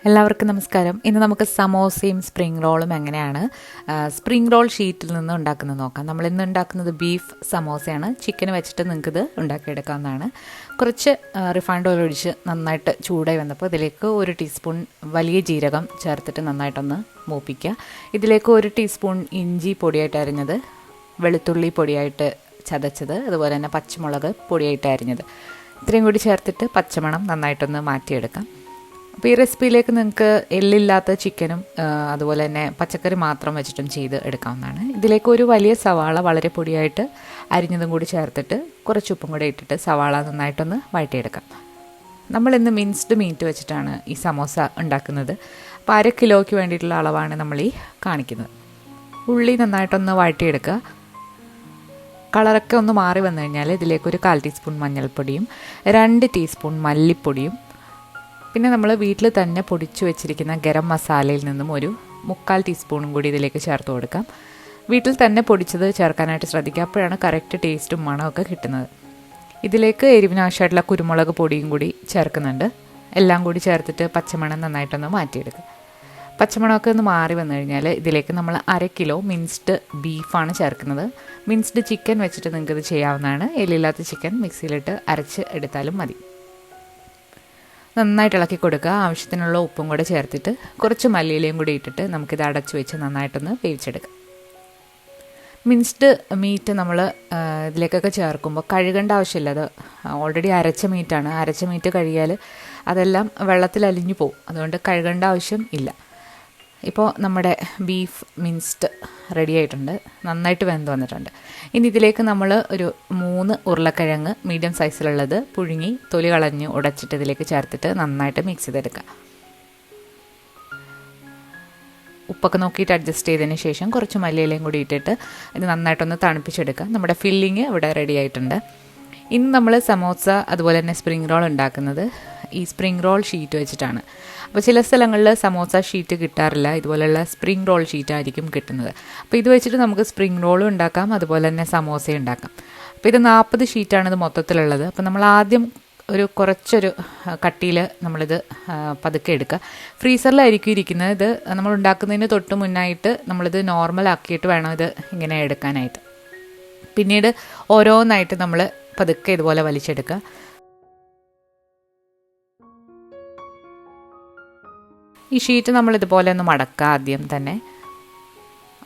എല്ലാവർക്കും നമസ്കാരം. ഇന്ന് നമുക്ക് സമോസയും സ്പ്രിംഗ് റോളും എങ്ങനെയാണ് സ്പ്രിംഗ് റോൾ ഷീറ്റിൽ നിന്ന് ഉണ്ടാക്കുന്നത് നോക്കാം. നമ്മൾ ഇന്ന് ഉണ്ടാക്കുന്നത് ബീഫ് സമോസയാണ്. ചിക്കൻ വെച്ചിട്ട് നിങ്ങൾക്കിത് ഉണ്ടാക്കിയെടുക്കാവുന്നതാണ്. കുറച്ച് റിഫൈൻഡ് ഓയിൽ ഒഴിച്ച് നന്നായിട്ട് ചൂടായി വന്നപ്പോൾ ഇതിലേക്ക് 1 ടീസ്പൂൺ വലിയ ജീരകം ചേർത്തിട്ട് നന്നായിട്ടൊന്ന് മൂപ്പിക്കുക. ഇതിലേക്ക് 1 ടീസ്പൂൺ ഇഞ്ചി പൊടിയായിട്ട് അരിഞ്ഞത്, വെളുത്തുള്ളി പൊടിയായിട്ട് ചതച്ചത്, അതുപോലെ തന്നെ പച്ചമുളക് പൊടിയായിട്ട് അരിഞ്ഞത്, ഇത്രയും കൂടി ചേർത്തിട്ട് പച്ചമണം നന്നായിട്ടൊന്ന് മാറ്റിയെടുക്കാം. അപ്പോൾ ഈ റെസിപ്പിയിലേക്ക് നിങ്ങൾക്ക് എല്ലില്ലാത്ത ചിക്കനും അതുപോലെ തന്നെ പച്ചക്കറി മാത്രം വെച്ചിട്ടും ചെയ്ത് എടുക്കാവുന്നതാണ്. ഇതിലേക്ക് ഒരു വലിയ സവാള വളരെ പൊടിയായിട്ട് അരിഞ്ഞതും കൂടി ചേർത്തിട്ട് കുറച്ച് ഉപ്പും കൂടി ഇട്ടിട്ട് സവാള നന്നായിട്ടൊന്ന് വഴറ്റിയെടുക്കാം. നമ്മളിന്ന് മിൻസ്ഡ് മീറ്റ് വെച്ചിട്ടാണ് ഈ സമോസ ഉണ്ടാക്കുന്നത്. അപ്പോൾ 1/2 കിലോയ്ക്ക് വേണ്ടിയിട്ടുള്ള അളവാണ് നമ്മൾ ഈ കാണിക്കുന്നത്. ഉള്ളി നന്നായിട്ടൊന്ന് വഴറ്റിയെടുക്കുക. കളറൊക്കെ ഒന്ന് മാറി വന്നു കഴിഞ്ഞാൽ ഇതിലേക്ക് ഒരു 1/4 ടീസ്പൂൺ മഞ്ഞൾപ്പൊടിയും 2 ടീസ്പൂൺ മല്ലിപ്പൊടിയും പിന്നെ നമ്മൾ വീട്ടിൽ തന്നെ പൊടിച്ചു വെച്ചിരിക്കുന്ന ഗരം മസാലയിൽ നിന്നും ഒരു 3/4 ടീസ്പൂണും കൂടി ഇതിലേക്ക് ചേർത്ത് കൊടുക്കാം. വീട്ടിൽ തന്നെ പൊടിച്ചത് ചേർക്കാനായിട്ട് ശ്രദ്ധിക്കുക, അപ്പോഴാണ് കറക്റ്റ് ടേസ്റ്റും മണമൊക്കെ കിട്ടുന്നത്. ഇതിലേക്ക് എരിവിനാവശ്യമായിട്ടുള്ള കുരുമുളക് പൊടിയും കൂടി ചേർക്കുന്നുണ്ട്. എല്ലാം കൂടി ചേർത്തിട്ട് പച്ചമണം നന്നായിട്ടൊന്ന് മാറ്റിയെടുക്കുക. പച്ചമണമൊക്കെ ഒന്ന് മാറി വന്നു കഴിഞ്ഞാൽ ഇതിലേക്ക് നമ്മൾ 1/2 കിലോ മിൻസ്ഡ് ബീഫാണ് ചേർക്കുന്നത്. മിൻസ്ഡ് ചിക്കൻ വെച്ചിട്ട് നിങ്ങൾക്കിത് ചെയ്യാവുന്നതാണ്. എല്ലില്ലാത്ത ചിക്കൻ മിക്സിയിലിട്ട് അരച്ച് എടുത്താലും മതി. നന്നായിട്ട് ഇളക്കി കൊടുക്കുക. ആവശ്യത്തിനുള്ള ഉപ്പും കൂടെ ചേർത്തിട്ട് കുറച്ച് മല്ലിയിലയും കൂടി ഇട്ടിട്ട് നമുക്കിത് അടച്ചു വെച്ച് നന്നായിട്ടൊന്ന് വേവിച്ചെടുക്കാം. മിൻസ്ഡ് മീറ്റ് നമ്മൾ ഇതിലേക്കൊക്കെ ചേർക്കുമ്പോൾ കഴുകേണ്ട ആവശ്യമില്ല. അത് ഓൾറെഡി അരച്ച മീറ്റാണ്. അരച്ച മീറ്റ് കഴുകിയാൽ അതെല്ലാം വെള്ളത്തിൽ അലിഞ്ഞു പോകും. അതുകൊണ്ട് കഴുകേണ്ട ആവശ്യം ഇല്ല. ഇപ്പോൾ നമ്മുടെ ബീഫ് മിൻസ്ഡ് റെഡി ആയിട്ടുണ്ട്. നന്നായിട്ട് വെന്ത് വന്നിട്ടുണ്ട്. ഇനി ഇതിലേക്ക് നമ്മൾ ഒരു 3 ഉരുളക്കിഴങ്ങ് മീഡിയം സൈസിലുള്ളത് പുഴുങ്ങി തൊലി കളഞ്ഞ് ഉടച്ചിട്ട് ഇതിലേക്ക് ചേർത്തിട്ട് നന്നായിട്ട് മിക്സ് ചെയ്തെടുക്കുക. ഉപ്പൊക്കെ നോക്കിയിട്ട് അഡ്ജസ്റ്റ് ചെയ്തതിന് ശേഷം കുറച്ച് മല്ലിയിലയും കൂടി ഇട്ടിട്ട് ഇത് നന്നായിട്ടൊന്ന് തണുപ്പിച്ചെടുക്കുക. നമ്മുടെ ഫില്ലിങ് ഇവിടെ റെഡി ആയിട്ടുണ്ട്. ഇന്ന് നമ്മൾ സമോസ അതുപോലെ തന്നെ സ്പ്രിംഗ് റോൾ ഉണ്ടാക്കുന്നത് ഈ സ്പ്രിംഗ് റോൾ ഷീറ്റ് വെച്ചിട്ടാണ്. അപ്പോൾ ചില സ്ഥലങ്ങളിൽ സമോസ ഷീറ്റ് കിട്ടാറില്ല, ഇതുപോലെയുള്ള സ്പ്രിംഗ് റോൾ ഷീറ്റായിരിക്കും കിട്ടുന്നത്. അപ്പോൾ ഇത് വെച്ചിട്ട് നമുക്ക് സ്പ്രിംഗ് റോളും ഉണ്ടാക്കാം, അതുപോലെ തന്നെ സമോസയും ഉണ്ടാക്കാം. അപ്പോൾ ഇത് 40 ഷീറ്റാണ് ഇത് മൊത്തത്തിലുള്ളത്. അപ്പോൾ നമ്മൾ ആദ്യം കുറച്ചൊരു കട്ടിയിൽ നമ്മളിത് പതുക്കെ എടുക്കുക. ഫ്രീസറിലായിരിക്കും ഇരിക്കുന്നത്. ഇത് നമ്മൾ ഉണ്ടാക്കുന്നതിന് തൊട്ട് മുന്നായിട്ട് നമ്മളിത് നോർമൽ ആക്കിയിട്ട് വേണം ഇത് ഇങ്ങനെ എടുക്കാനായിട്ട്. പിന്നീട് ഓരോന്നായിട്ട് നമ്മൾ പതുക്കെ ഇതുപോലെ വലിച്ചെടുക്കുക. ഈ ഷീറ്റ് നമ്മൾ ഇതുപോലെ ഒന്ന് മടക്കുക ആദ്യം തന്നെ.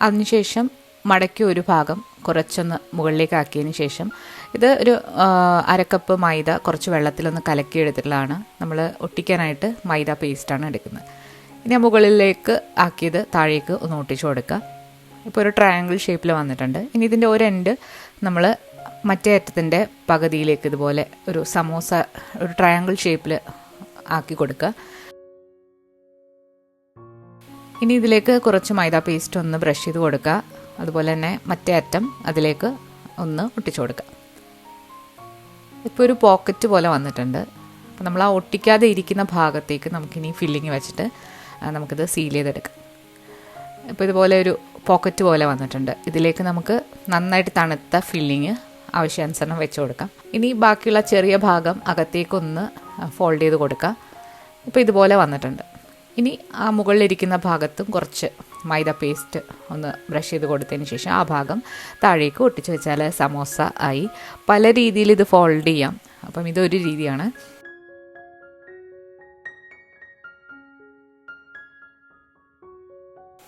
അതിനുശേഷം മടക്കി ഒരു ഭാഗം കുറച്ചൊന്ന് മുകളിലേക്ക് ആക്കിയതിന് ശേഷം ഇത് ഒരു 1/2 കപ്പ് മൈദ കുറച്ച് വെള്ളത്തിലൊന്ന് കലക്കിയെടുത്തിട്ടുള്ളതാണ്. നമ്മൾ ഒട്ടിക്കാനായിട്ട് മൈദ പേസ്റ്റാണ് എടുക്കുന്നത്. ഇനി മുകളിലേക്ക് ആക്കിയത് താഴേക്ക് ഒന്ന് ഒട്ടിച്ചു കൊടുക്കുക. ഇപ്പോൾ ഒരു ട്രയാങ്കിൾ ഷേപ്പിൽ വന്നിട്ടുണ്ട്. ഇനി ഇതിൻ്റെ ഒരു എൻഡ് നമ്മൾ മറ്റേ അറ്റത്തിൻ്റെ പകുതിയിലേക്ക് ഇതുപോലെ ഒരു സമോസ ഒരു ട്രയാങ്കിൾ ഷേപ്പിൽ ആക്കി കൊടുക്കുക. ഇനി ഇതിലേക്ക് കുറച്ച് മൈദ പേസ്റ്റ് ഒന്ന് ബ്രഷ് ചെയ്ത് കൊടുക്കുക. അതുപോലെ തന്നെ മറ്റേ അറ്റം അതിലേക്ക് ഒന്ന് ഒട്ടിച്ചു കൊടുക്കുക. ഇപ്പോൾ ഒരു പോക്കറ്റ് പോലെ വന്നിട്ടുണ്ട്. അപ്പോൾ നമ്മൾ ആ ഒട്ടിക്കാതെ ഇരിക്കുന്ന ഭാഗത്തേക്ക് നമുക്കിനി ഫില്ലിങ് വെച്ചിട്ട് നമുക്കിത് സീൽ ചെയ്തെടുക്കാം. ഇപ്പോൾ ഇതുപോലെ ഒരു പോക്കറ്റ് പോലെ വന്നിട്ടുണ്ട്. ഇതിലേക്ക് നമുക്ക് നന്നായിട്ട് തണുത്ത ഫില്ലിങ് ആവശ്യാനുസരണം വെച്ച് കൊടുക്കാം. ഇനി ബാക്കിയുള്ള ചെറിയ ഭാഗം അകത്തേക്കൊന്ന് ഫോൾഡ് ചെയ്ത് കൊടുക്കുക. ഇപ്പോൾ ഇതുപോലെ വന്നിട്ടുണ്ട്. ഇനി ആ മുകളിലിരിക്കുന്ന ഭാഗത്തും കുറച്ച് മൈദ പേസ്റ്റ് ഒന്ന് ബ്രഷ് ചെയ്ത് കൊടുത്തതിന് ശേഷം ആ ഭാഗം താഴേക്ക് ഒട്ടിച്ച് വെച്ചാൽ സമോസ ആയി. പല രീതിയിൽ ഇത് ഫോൾഡ് ചെയ്യാം. അപ്പം ഇതൊരു രീതിയാണ്.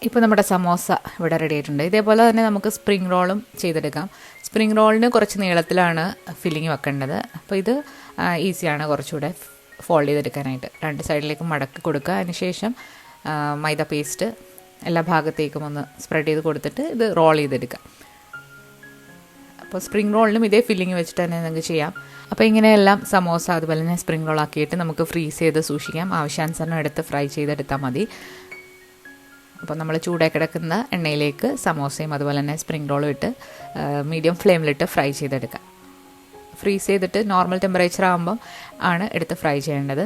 ഇപ്പോൾ നമ്മുടെ സമോസ ഇവിടെ റെഡി ആയിട്ടുണ്ട്. ഇതേപോലെ തന്നെ നമുക്ക് സ്പ്രിംഗ് റോളും ചെയ്തെടുക്കാം. സ്പ്രിംഗ് റോളിന് കുറച്ച് നീളത്തിലാണ് ഫില്ലിങ് വെക്കേണ്ടത്. അപ്പോൾ ഇത് ഈസിയാണ് കുറച്ചുകൂടെ ഫോൾഡ് ചെയ്തെടുക്കാനായിട്ട്. 2 സൈഡിലേക്കും മടക്കി കൊടുക്കുക. അതിനുശേഷം മൈദ പേസ്റ്റ് എല്ലാ ഭാഗത്തേക്കും ഒന്ന് സ്പ്രെഡ് ചെയ്ത് കൊടുത്തിട്ട് ഇത് റോൾ ചെയ്തെടുക്കുക. അപ്പോൾ സ്പ്രിംഗ് റോളിനും ഇതേ ഫില്ലിങ് വെച്ചിട്ട് തന്നെ നമുക്ക് ചെയ്യാം. അപ്പോൾ ഇങ്ങനെയെല്ലാം സമോസ അതുപോലെ തന്നെ സ്പ്രിംഗ് റോൾ ആക്കിയിട്ട് നമുക്ക് ഫ്രീസ് ചെയ്ത് സൂക്ഷിക്കാം. ആവശ്യാനുസരണം എടുത്ത് ഫ്രൈ ചെയ്തെടുത്താൽ മതി. അപ്പോൾ നമ്മൾ ചൂടായി കിടക്കുന്ന എണ്ണയിലേക്ക് സമോസയും അതുപോലെ തന്നെ സ്പ്രിംഗ് റോളും ഇട്ട് മീഡിയം ഫ്ലെയിമിലിട്ട് ഫ്രൈ ചെയ്തെടുക്കാം. ഫ്രീസ് ചെയ്തിട്ട് നോർമൽ ടെമ്പറേച്ചർ ആകുമ്പം ആണ് എടുത്ത് ഫ്രൈ ചെയ്യേണ്ടത്.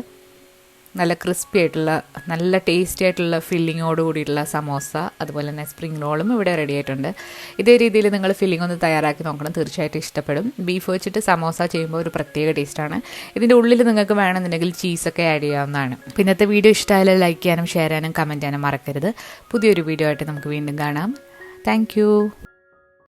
നല്ല ക്രിസ്പി ആയിട്ടുള്ള നല്ല ടേസ്റ്റി ആയിട്ടുള്ള ഫില്ലിങ്ങോട് കൂടിയിട്ടുള്ള സമോസ അതുപോലെ തന്നെ സ്പ്രിംഗ് റോളും ഇവിടെ റെഡി ആയിട്ടുണ്ട്. ഇതേ രീതിയിൽ നിങ്ങൾ ഫില്ലിംഗ് ഒന്ന് തയ്യാറാക്കി നോക്കണം, തീർച്ചയായിട്ടും ഇഷ്ടപ്പെടും. ബീഫ് വെച്ചിട്ട് സമോസ ചെയ്യുമ്പോൾ ഒരു പ്രത്യേക ടേസ്റ്റാണ്. ഇതിൻ്റെ ഉള്ളിൽ നിങ്ങൾക്ക് വേണമെന്നുണ്ടെങ്കിൽ ചീസൊക്കെ ആഡ് ചെയ്യാവുന്നതാണ്. ഇന്നത്തെ വീഡിയോ ഇഷ്ടമായാലും ലൈക്ക് ചെയ്യാനും ഷെയർ ചെയ്യാനും കമൻറ്റ് ചെയ്യാനും മറക്കരുത്. പുതിയൊരു വീഡിയോ ആയിട്ട് നമുക്ക് വീണ്ടും കാണാം. താങ്ക്